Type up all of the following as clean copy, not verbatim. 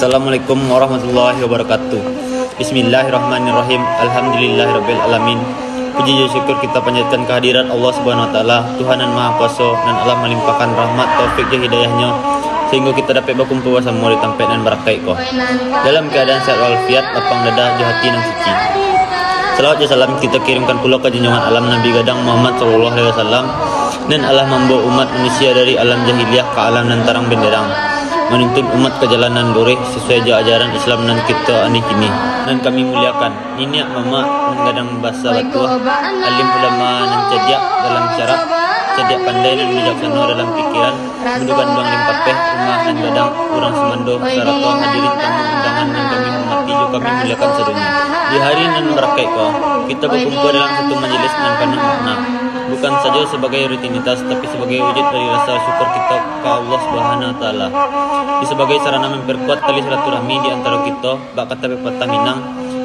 Assalamualaikum warahmatullahi wabarakatuh. Bismillahirrahmanirrahim. Alhamdulillahirabbil alamin. Puji dan syukur kita panjatkan kehadiran Allah Subhanahu wa taala, Tuhan yang Maha Kuasa, dan Allah melimpahkan rahmat taufik dan hidayahnya sehingga kita dapat berkumpul bersama di tempat dan berakai ko. Dalam keadaan sehat walafiat, lapang dada, hati dan suci. Salawat dan salam kita kirimkan pula ke junjungan alam Nabi Gadang Muhammad sallallahu alaihi wasallam, dan Allah membawa umat manusia dari alam jahiliyah ke alam dan terang benderang, menuntun umat ke jalanan lurus sesuai ajaran Islam dan kita ani kini. Dan kami muliakan nenek mama Gadang bahasa Batuah, alim ulama dan cerdik dalam syarak, cerdik pandai dan bijaksana dalam pikiran, mendukan bang limpapeh rumah dan gadang kurang semando sarata hadirin tamu undangan yang kami hormati juga kami muliakan sedunia. Di hari nan berakai ko, kita berkumpul dalam satu majelis dan penuh makna, bukan saja sebagai rutinitas tapi sebagai wujud dari rasa syukur kita ke Allah Subhanahu wa taala. Sebagai sarana memperkuat tali silaturahmi di antara kita, bakat tapi patah minang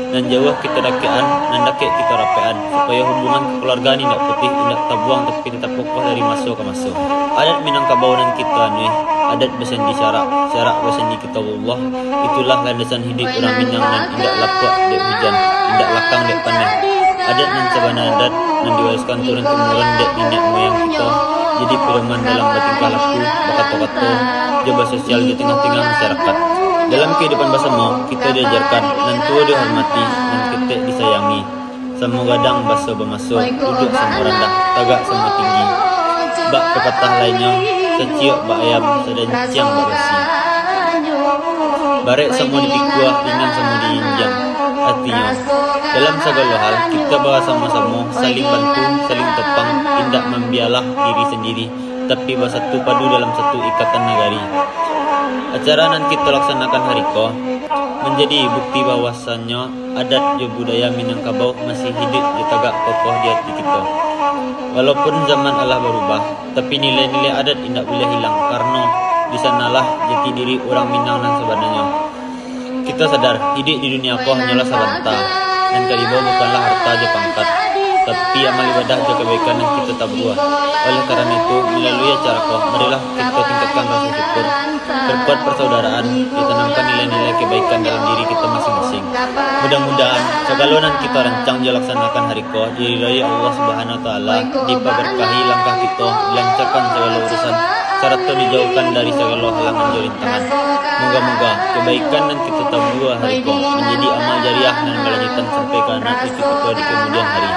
dan jauh kita dakian dan dakik kita rapean, supaya hubungan kekeluargaan tidak putih, tidak tabuang tapi tetap kokoh dari masa ke masa. Adat Minangkabau dan kita adat bersandi syarak bersandi kita Allah, itulah landasan hidup orang Minang dan tidak lapuk dek hujan, tidak lakang dek panen. Adat dan sabana adat yang diwariskan turun temurun dek nenek moyang kita, jadi pedoman dalam bertingkah laku, kata-kata, jabat sosial di tengah-tengah masyarakat. Dalam kehidupan bersama, kita diajarkan dan tua dihormati dan ketek disayangi. Sama gadang basa bermasuk, duduk sama rendah, tagak sama tinggi. Bak pepatah lainnya, seciok bak ayam, sedan ciang bak basi. Barek sama dipikuah, ringan sama diinjang. Artinya, dalam segala hal, kita bersama-sama, saling bantu, saling tepang, tidak membialah diri sendiri, tapi bersatu padu dalam satu ikatan nagari. Acara yang kita laksanakan hari ko menjadi bukti bahwasannya adat dan budaya Minangkabau masih hidup di tagak kokoh di hati kita. Walaupun zaman Allah berubah, tapi nilai-nilai adat tidak boleh hilang karena di sanalah jati diri orang Minang dan sebenarnya. Kita sadar hidup di dunia ko hanyalah sabanta, dan karibau bukanlah harta je pangkat, tapi amal ibadah je kebaikan yang kita tabuah. Oleh karena itu, melalui acara ko, marilah kita tingkatkan rasa syukur, berbuat persaudaraan, ditanamkan nilai-nilai kebaikan dalam diri kita masing-masing. Mudah-mudahan segala yang kita rancang dilaksanakan hari ko diridhai Allah Subhanahu wa taala, diberkahi langkah kita, dilancarkan segala urusan, serta dijauhkan dari segala halangan dan rintangan. Moga-moga kebaikan yang kita tabuah hari ko menjadi amal jariah dan berlanjutan sampai ke anak cucu kita di kemudian hari.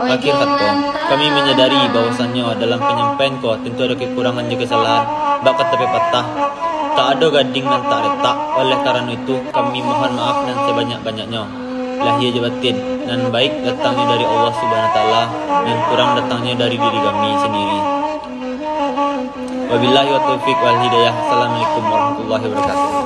Akhir kata, kami menyadari bahwasannya dalam penyampaian ko tentu ada kekurangan dan kesalahan, bakat tapi patah, tak ada gading dan tak retak. Oleh karena itu, kami mohon maaf dan sebanyak-banyaknya. Lahir jabatin dan baik datangnya dari Allah Subhanahu wa taala dan kurang datangnya dari diri kami sendiri. Wabillahi wa taufiq wal hidayah. Assalamualaikum warahmatullahi wabarakatuh.